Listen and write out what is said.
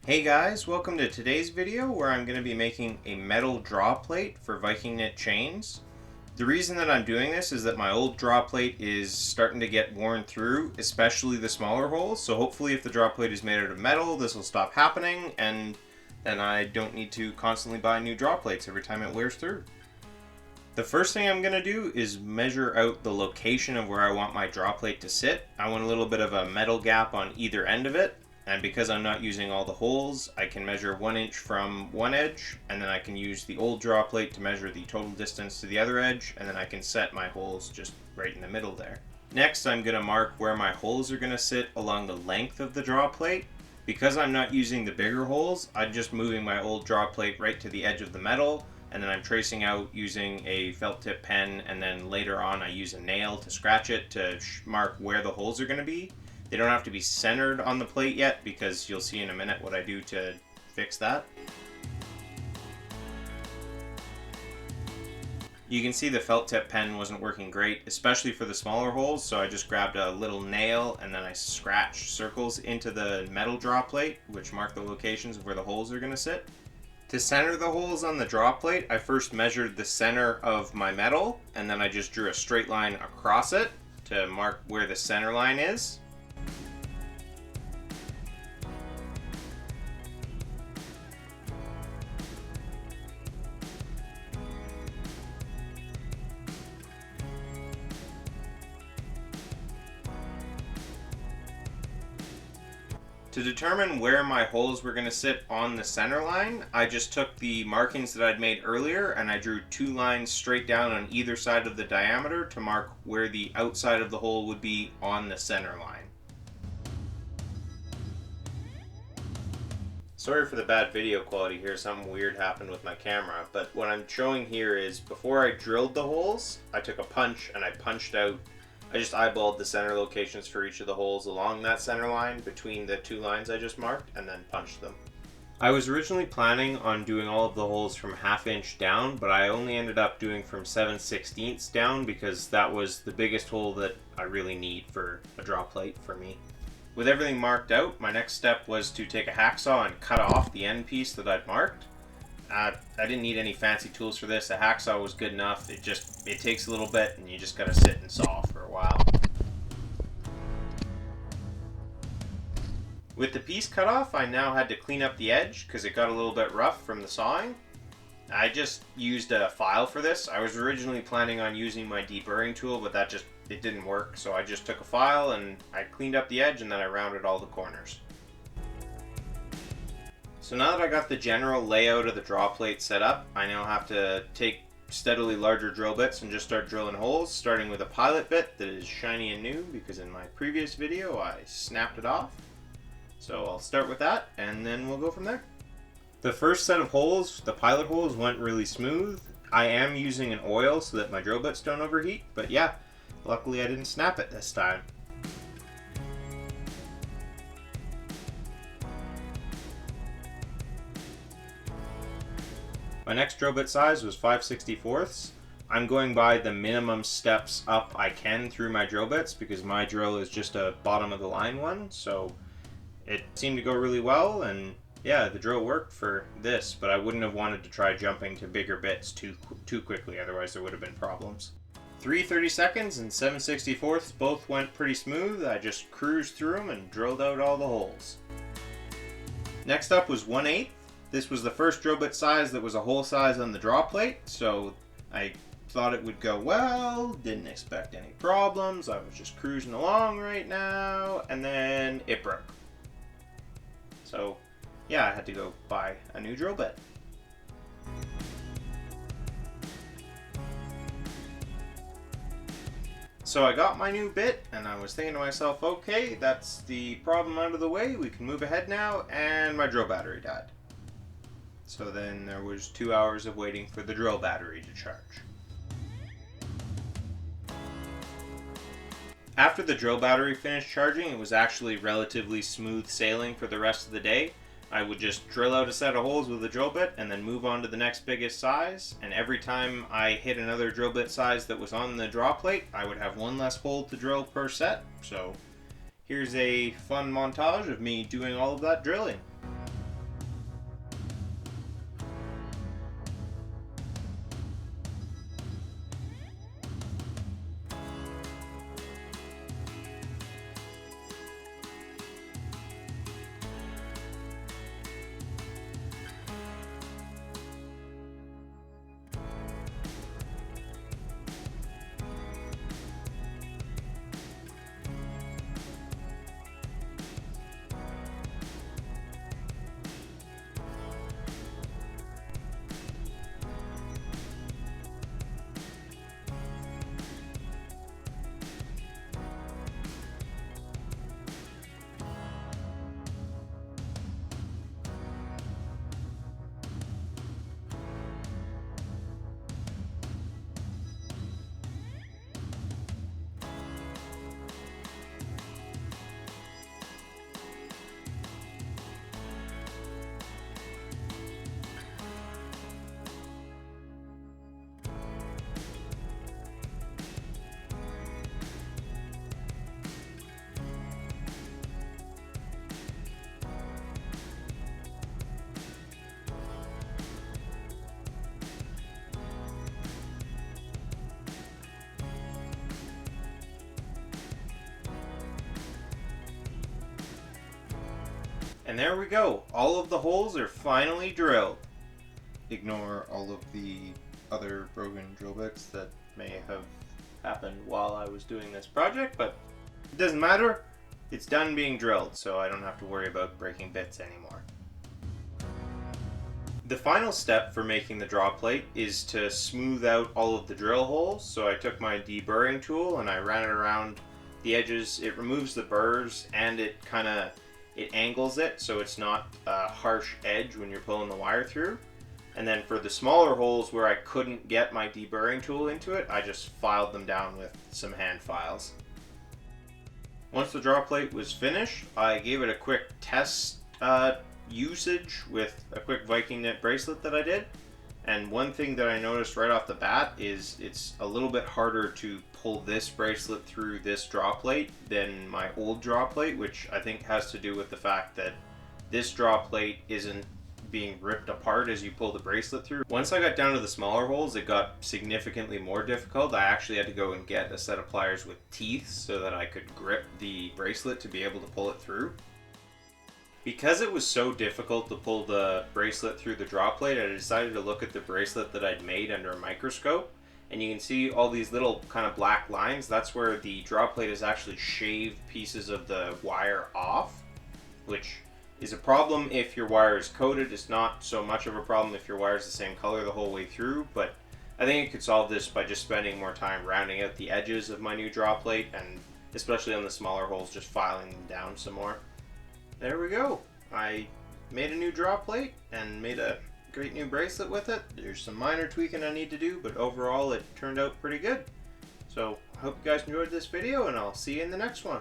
Hey guys, welcome to today's video where I'm going to be making a metal draw plate for Viking knit chains. The reason that I'm doing this is that my old draw plate is starting to get worn through, especially the smaller holes, so hopefully if the draw plate is made out of metal, this will stop happening and then I don't need to constantly buy new draw plates every time it wears through. The first thing I'm going to do is measure out the location of where I want my draw plate to sit. I want a little bit of a metal gap on either end of it. And because I'm not using all the holes, I can measure 1 inch from one edge, and then I can use the old draw plate to measure the total distance to the other edge, and then I can set my holes just right in the middle there. Next, I'm going to mark where my holes are going to sit along the length of the draw plate. Because I'm not using the bigger holes, I'm just moving my old draw plate right to the edge of the metal, and then I'm tracing out using a felt tip pen, and then later on I use a nail to scratch it to mark where the holes are going to be. They don't have to be centered on the plate yet because you'll see in a minute what I do to fix that. You can see the felt tip pen wasn't working great, especially for the smaller holes, so I just grabbed a little nail and then I scratched circles into the metal draw plate, which mark the locations of where the holes are going to sit. To center the holes on the draw plate, I first measured the center of my metal, and then I just drew a straight line across it to mark where the center line is. To determine where my holes were going to sit on the center line, I just took the markings that I'd made earlier and I drew 2 lines straight down on either side of the diameter to mark where the outside of the hole would be on the center line. Sorry for the bad video quality here, something weird happened with my camera, but what I'm showing here is before I drilled the holes, I took a punch and I punched out. I just eyeballed the center locations for each of the holes along that center line between the 2 lines I just marked and then punched them. I was originally planning on doing all of the holes from 1/2 inch down, but I only ended up doing from 7/16 down because that was the biggest hole that I really need for a draw plate for me. With everything marked out, my next step was to take a hacksaw and cut off the end piece that I'd marked. I didn't need any fancy tools for this. A hacksaw was good enough. It takes a little bit and you just gotta sit and saw for a while. With the piece cut off, I now had to clean up the edge because it got a little bit rough from the sawing. I just used a file for this. I was originally planning on using my deburring tool, but it didn't work. So I just took a file and I cleaned up the edge and then I rounded all the corners. So now that I got the general layout of the draw plate set up, I now have to take steadily larger drill bits and just start drilling holes, starting with a pilot bit that is shiny and new because in my previous video I snapped it off. So I'll start with that and then we'll go from there. The first set of holes, the pilot holes, went really smooth. I am using an oil so that my drill bits don't overheat, but yeah, luckily I didn't snap it this time. My next drill bit size was 5/64. I'm going by the minimum steps up I can through my drill bits because my drill is just a bottom of the line one, so it seemed to go really well, and yeah, the drill worked for this, but I wouldn't have wanted to try jumping to bigger bits too quickly, otherwise there would have been problems. 3/32 and 7/64 both went pretty smooth. I just cruised through them and drilled out all the holes. Next up was 1/8. This was the first drill bit size that was a hole size on the draw plate, so I thought it would go well, didn't expect any problems. I was just cruising along right now, and then it broke. So yeah, I had to go buy a new drill bit. So I got my new bit and I was thinking to myself, okay, that's the problem out of the way, we can move ahead now, and my drill battery died. So then there was 2 hours of waiting for the drill battery to charge. After the drill battery finished charging, it was actually relatively smooth sailing for the rest of the day. I would just drill out a set of holes with a drill bit and then move on to the next biggest size, and every time I hit another drill bit size that was on the draw plate, I would have 1 less hole to drill per set. So here's a fun montage of me doing all of that drilling. And there we go. All of the holes are finally drilled. Ignore all of the other broken drill bits that may have happened while I was doing this project, but it doesn't matter. It's done being drilled, so I don't have to worry about breaking bits anymore. The final step for making the draw plate is to smooth out all of the drill holes. So I took my deburring tool and I ran it around the edges. It removes the burrs and it angles it so it's not a harsh edge when you're pulling the wire through. And then for the smaller holes where I couldn't get my deburring tool into it, I just filed them down with some hand files. Once the draw plate was finished, I gave it a quick test usage with a quick Viking knit bracelet that I did. And one thing that I noticed right off the bat is it's a little bit harder to pull this bracelet through this draw plate than my old draw plate, which I think has to do with the fact that this draw plate isn't being ripped apart as you pull the bracelet through. Once I got down to the smaller holes, it got significantly more difficult. I actually had to go and get a set of pliers with teeth so that I could grip the bracelet to be able to pull it through. Because it was so difficult to pull the bracelet through the draw plate, I decided to look at the bracelet that I'd made under a microscope. And you can see all these little kind of black lines. That's where the draw plate has actually shaved pieces of the wire off, which is a problem if your wire is coated. It's not so much of a problem if your wire is the same color the whole way through, but I think it could solve this by just spending more time rounding out the edges of my new draw plate, and especially on the smaller holes, just filing them down some more. There we go. I made a new draw plate and made a great new bracelet with it. There's some minor tweaking I need to do, but overall it turned out pretty good. So I hope you guys enjoyed this video, and I'll see you in the next one.